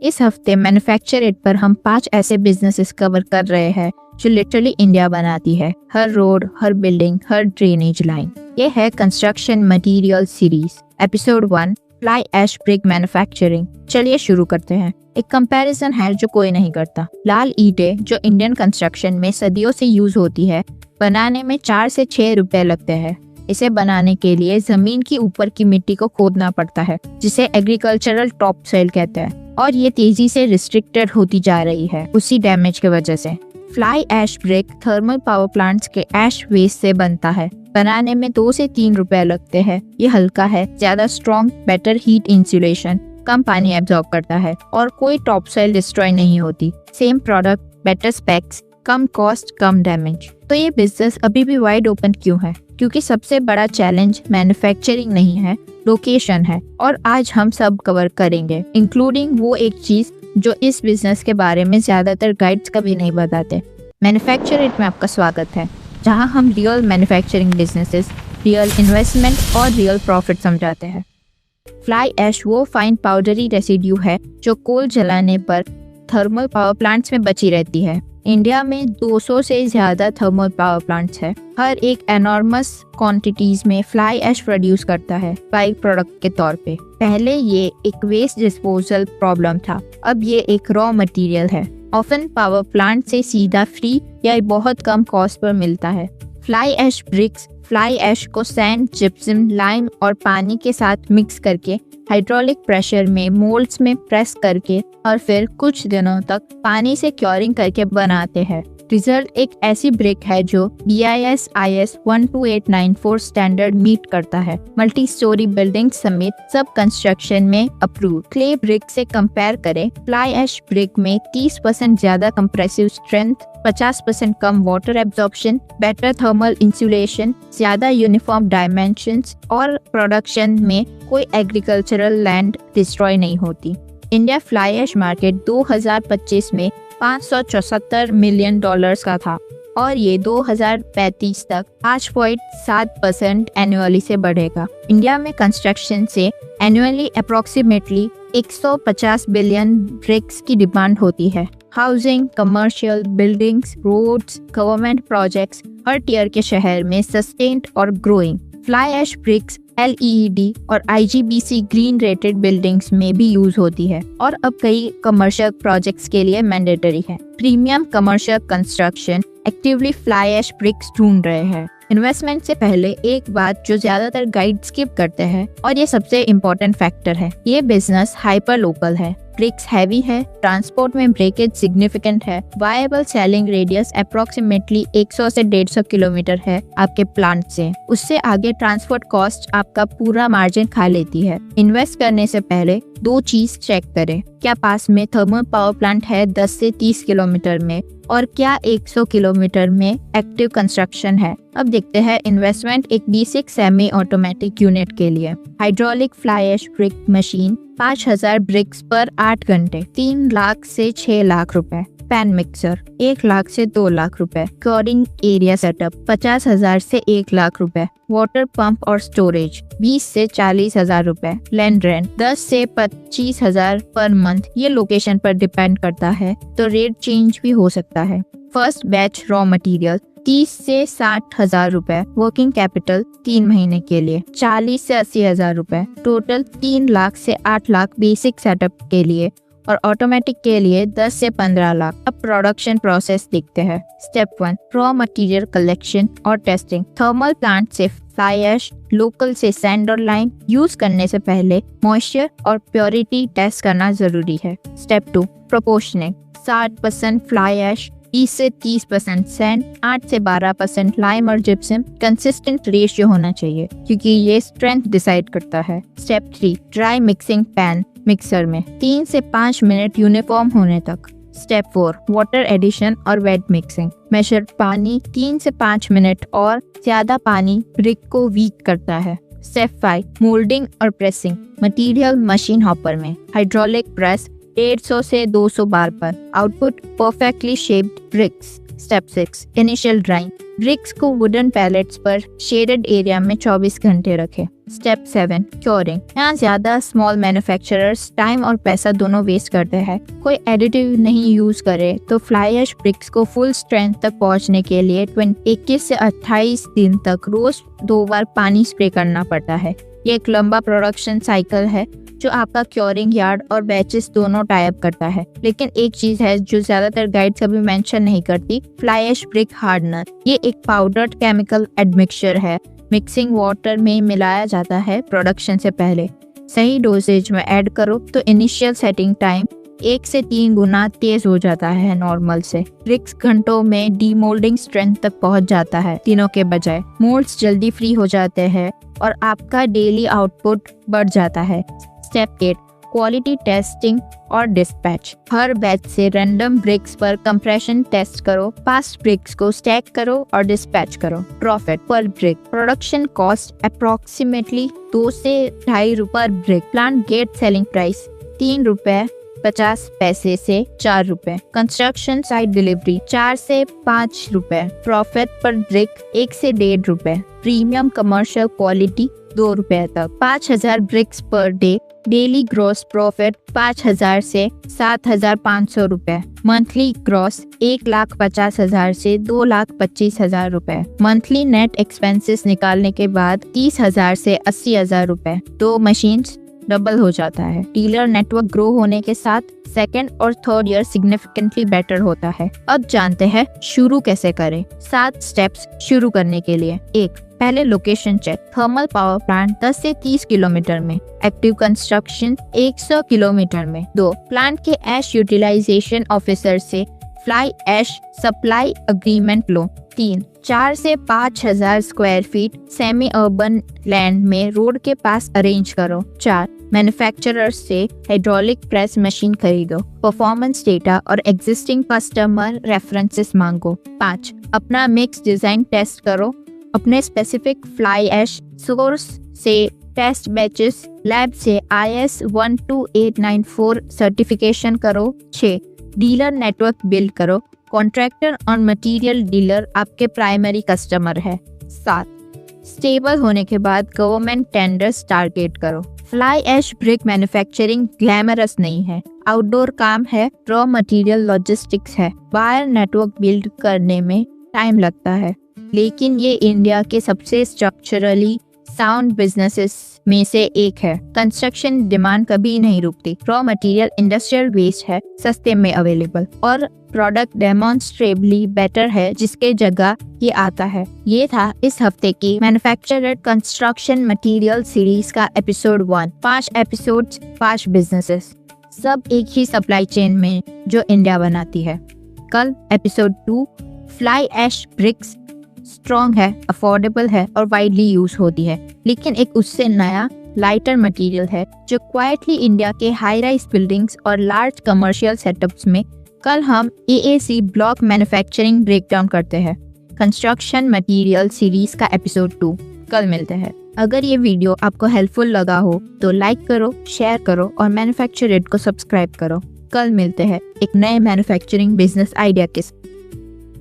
इस हफ्ते manufacture it पर हम 5 ऐसे बिजनेसेस कवर कर रहे हैं जो लिटरली इंडिया बनाती है। हर रोड, हर बिल्डिंग, हर ड्रेनेज लाइन। ये है construction material series, episode 1, fly ash brick manufacturing. चलिए शुरू करते हैं। एक कंपैरिजन है जो कोई नहीं करता। लाल ईंटें जो इंडियन कंस्ट्रक्शन में सदियों से यूज होती है, बनाने में 4 से 6 रुपए लगते हैं। इसे बनाने के लिए जमीन की ऊपर की मिट्टी को खोदना पड़ता है, जिसे एग्रीकल्चरल टॉप सोइल कहते हैं, और ये तेजी से रिस्ट्रिक्टेड होती जा रही है उसी डैमेज की वजह से। Fly ash brick thermal power plants के ऐश वेस्ट से बनता है। बनाने में 2 से 3 रुपए लगते हैं। ये हल्का है, ज्यादा स्ट्रॉन्ग, बेटर हीट इंसुलेशन, कम पानी एब्जॉर्ब करता है और कोई टॉप सोइल डिस्ट्रॉय नहीं होती। सेम प्रोडक्ट, बेटर स्पेक्स, कम कॉस्ट, कम डैमेज। तो ये बिजनेस अभी भी वाइड ओपन क्यों है? क्योंकि सबसे बड़ा चैलेंज मैन्युफैक्चरिंग नहीं है, लोकेशन है। और आज हम सब कवर करेंगे, इंक्लूडिंग वो एक चीज जो इस बिजनेस के बारे में ज्यादातर गाइड्स कभी नहीं बताते। मैन्युफैक्चर इट में आपका स्वागत है, जहां हम real manufacturing businesses, real investment और रियल प्रॉफिट समझाते हैं। फ्लाई ऐश वो फाइन पाउडरी रेसिड्यू है जो कोल जलाने पर थर्मल पावर प्लांट्स में बची रहती है। इंडिया में 200 से ज्यादा थर्मल पावर प्लांट्स है। हर एक एनॉर्मस क्वांटिटीज में फ्लाई ऐश प्रोड्यूस करता है बाई प्रोडक्ट के तौर पे। पहले ये एक वेस्ट डिस्पोजल प्रॉब्लम था, अब ये एक रॉ मटेरियल है। ऑफन पावर प्लांट से सीधा फ्री या बहुत कम कॉस्ट पर मिलता है। Fly ash bricks fly ash को सैंड, जिप्सम, लाइम और पानी के साथ मिक्स करके हाइड्रोलिक प्रेशर में मोल्ड्स में प्रेस करके और फिर कुछ दिनों तक पानी से क्योरिंग करके बनाते हैं। रिजल्ट एक ऐसी ब्रिक है जो BIS IS 12894 स्टैंडर्ड मीट करता है। मल्टी स्टोरी बिल्डिंग समेत सब कंस्ट्रक्शन में अप्रूव। क्ले ब्रिक से कंपेयर करें, फ्लाई ऐश ब्रिक में 30% ज्यादा कंप्रेसिव स्ट्रेंथ, 50% कम water absorption, better thermal insulation, ज्यादा यूनिफॉर्म डायमेंशंस और प्रोडक्शन में कोई एग्रीकल्चरल लैंड डिस्ट्रॉय नहीं होती। इंडिया फ्लाई ऐश मार्केट 2025 में $574 मिलियन का था और ये 2035 तक 5.7% एनुअली से बढ़ेगा। इंडिया में कंस्ट्रक्शन से एनुअली अप्रोक्सीमेटली 150 बिलियन ब्रिक्स की डिमांड होती है। Housing, commercial, buildings, roads, government projects हर टियर के शहर में सस्टेन्ड और growing. Fly ash bricks LEED और IGBC ग्रीन रेटेड बिल्डिंग्स में भी यूज होती है और अब कई कमर्शियल प्रोजेक्ट्स के लिए मैंडेटरी है। Premium commercial construction actively fly ash bricks ढूंढ रहे हैं। इन्वेस्टमेंट से पहले एक बात जो ज्यादातर गाइड स्किप करते हैं, और ये सबसे इम्पोर्टेंट फैक्टर है, ये बिजनेस हाइपर लोकल है। ब्रिक्स हैवी है, ट्रांसपोर्ट में ब्रेकेज सिग्निफिकेंट है, वायबल सेलिंग रेडियस अप्रोक्सीमेटली 100 से 150 किलोमीटर है आपके प्लांट से। उससे आगे ट्रांसपोर्ट कॉस्ट आपका पूरा मार्जिन खा लेती है। इन्वेस्ट करने से पहले 2 चीज चेक करें, क्या पास में थर्मल पावर प्लांट है 10 से 30 किलोमीटर में, और क्या 100 किलोमीटर में एक्टिव कंस्ट्रक्शन है। अब देखते हैं इन्वेस्टमेंट एक बेसिक सेमी ऑटोमेटिक यूनिट के लिए। Hydraulic fly ash brick machine 5000 bricks पर 8 घंटे, 3 लाख से 6 लाख रुपए। पैन मिक्सर 1 लाख से 2 लाख रुपए। क्योरिंग एरिया सेटअप 50,000 से 1 लाख रुपए। वाटर पंप और स्टोरेज 20 से 40,000 रुपए। लैंड रेंट 10 से 25,000 पर मंथ। ये लोकेशन पर डिपेंड करता है, तो रेट चेंज भी हो सकता है। फर्स्ट बैच रॉ मटेरियल 30 से 60,000 रुपए। वर्किंग कैपिटल 3 महीने के लिए 40 से 80,000 रुपए। टोटल 3 लाख से 8 लाख बेसिक सेटअप के लिए और ऑटोमेटिक के लिए 10 से 15 लाख। अब प्रोडक्शन प्रोसेस देखते हैं। स्टेप 1, रॉ मटेरियल कलेक्शन और टेस्टिंग। थर्मल प्लांट से फ्लाई ऐश, लोकल से सैंड और लाइम यूज करने से पहले मॉइस्चर और प्योरिटी टेस्ट करना जरूरी है। स्टेप 2, प्रोपोर्शनिंग। 60% फ्लाई ऐश, 20 से 30% सैंड, 8 से 12% लाइम और जिप्सम। कंसिस्टेंट रेशियो होना चाहिए क्योंकि ये स्ट्रेंथ डिसाइड करता है। Step 3, dry mixing pan mixer में 3 से 5 मिनट यूनिफॉर्म होने तक। स्टेप 4, वाटर एडिशन और वेट मिक्सिंग। मेजर पानी 3 से 5 मिनट और ज्यादा पानी ब्रिक को वीक करता है। स्टेप 5, मोल्डिंग और प्रेसिंग। मटेरियल मशीन हॉपर में हाइड्रोलिक प्रेस 150 से 200 बार पर। Output perfectly shaped bricks. Step 6, initial drying. Bricks को वुडन पैलेट्स पर शेडेड एरिया में 24 घंटे रखें। Step 7 curing. यहाँ ज्यादा स्मॉल मैन्युफैक्चरर्स टाइम और पैसा दोनों वेस्ट करते हैं। कोई एडिटिव नहीं यूज करे तो फ्लाई ऐश ब्रिक्स को फुल स्ट्रेंथ तक पहुँचने के लिए 21 से 28 दिन तक रोज 2 बार पानी स्प्रे करना पड़ता है। ये एक लंबा प्रोडक्शन साइकिल है जो आपका क्योरिंग यार्ड और बैचेस दोनों टाइप करता है। लेकिन एक चीज है जो ज्यादातर गाइड्स कभी मेंशन नहीं करती, फ्लाई ऐश ब्रिक हार्डनर। ये एक पाउडर्ड केमिकल एडमिक्सचर है, मिक्सिंग वाटर में मिलाया जाता है प्रोडक्शन से पहले। सही डोसेज में ऐड करो तो इनिशियल सेटिंग टाइम 1 से 3 गुना तेज हो जाता है नॉर्मल से। ब्रिक्स घंटों में डीमोल्डिंग स्ट्रेंथ तक पहुंच जाता है दिनों के बजाय। मोल्ड्स जल्दी फ्री हो जाते हैं और आपका डेली आउटपुट बढ़ जाता है। स्टेप 8 क्वालिटी टेस्टिंग और डिस्पैच। हर बैच से रैंडम ब्रिक्स पर कंप्रेशन टेस्ट करो, पास्ट ब्रिक्स को स्टैक करो और डिस्पैच करो। प्रॉफिट पर ब्रिक। प्रोडक्शन कॉस्ट अप्रोक्सीमेटली 2 से 2.5 रुपए पर brick. Plant gate selling price 3 रुपए 50 पैसे से 4 रुपए। कंस्ट्रक्शन साइट डिलीवरी 4 से 5 रुपए। प्रॉफिट पर ब्रिक 1 से 1.5 रुपए। प्रीमियम कमर्शियल क्वालिटी 2 रुपए तक। 5000 bricks per day. Daily gross profit 5000 से 7500 रुपए। मंथली ग्रॉस 1,50,000 से 2,25,000 रुपए। मंथली नेट एक्सपेंसेस निकालने के बाद 30,000 से 80,000 रुपए। 2 मशीन्स डबल हो जाता है। डीलर नेटवर्क ग्रो होने के साथ सेकंड और थर्ड ईयर सिग्निफिकेंटली बेटर होता है। अब जानते हैं शुरू कैसे करें। 7 स्टेप्स शुरू करने के लिए। 1 पहले location check. Thermal power plant 10 से 30 किलोमीटर में। एक्टिव कंस्ट्रक्शन 100 किलोमीटर में। 2 प्लांट के ऐश यूटिलाइजेशन ऑफिसर से फ्लाई ऐश सप्लाई अग्रीमेंट लो। 3 4 से 5,000 square feet semi urban land में रोड के पास अरेंज करो। 4 मैन्युफैक्चरर से हाइड्रोलिक प्रेस मशीन खरीदो। परफॉर्मेंस डेटा और एग्जिस्टिंग कस्टमर रेफरेंसेस मांगो। 5 अपना मिक्स डिजाइन टेस्ट करो। अपने स्पेसिफिक फ्लाई ऐश सोर्स से टेस्ट बैचेस लैब से IS 12894 सर्टिफिकेशन करो। 6 डीलर नेटवर्क बिल्ड करो। कॉन्ट्रैक्टर और मटेरियल डीलर आपके प्राइमरी कस्टमर है। 7 स्टेबल होने के बाद गवर्नमेंट टेंडर्स टारगेट करो। Fly ash brick manufacturing glamorous नहीं है, आउटडोर काम है, रॉ मटेरियल लॉजिस्टिक्स है, बायर नेटवर्क बिल्ड करने में टाइम लगता है, लेकिन ये इंडिया के सबसे स्ट्रक्चरली साउंड बिजनेसेस में से एक है। कंस्ट्रक्शन डिमांड कभी नहीं रुकती। रॉ मटेरियल इंडस्ट्रियल वेस्ट है, सस्ते में अवेलेबल, और प्रोडक्ट डेमोन्स्ट्रेबली बेटर है जिसके जगह ये आता है। ये था इस हफ्ते की मैन्युफैक्चरर कंस्ट्रक्शन मटेरियल सीरीज का एपिसोड 1। 5 एपिसोड्स 5 बिजनेसेस, सब एक ही सप्लाई चेन में जो इंडिया बनाती है। कल episode 2 fly ash bricks strong है, अफोर्डेबल है और वाइडली यूज होती है, लेकिन एक उससे नया लाइटर मटेरियल है जो क्वाइटली इंडिया के हाई राइज बिल्डिंग्स और लार्ज कमर्शियल सेटअप्स में। कल हम AAC ब्लॉक मैन्युफैक्चरिंग ब्रेकडाउन करते हैं। कंस्ट्रक्शन मटेरियल सीरीज का एपिसोड 2। कल मिलते हैं। अगर ये वीडियो आपको हेल्पफुल लगा हो तो लाइक करो, शेयर करो और मैन्युफैक्चर इट को सब्सक्राइब करो। कल मिलते हैं एक नए मैन्युफैक्चरिंग बिजनेस आइडिया के साथ।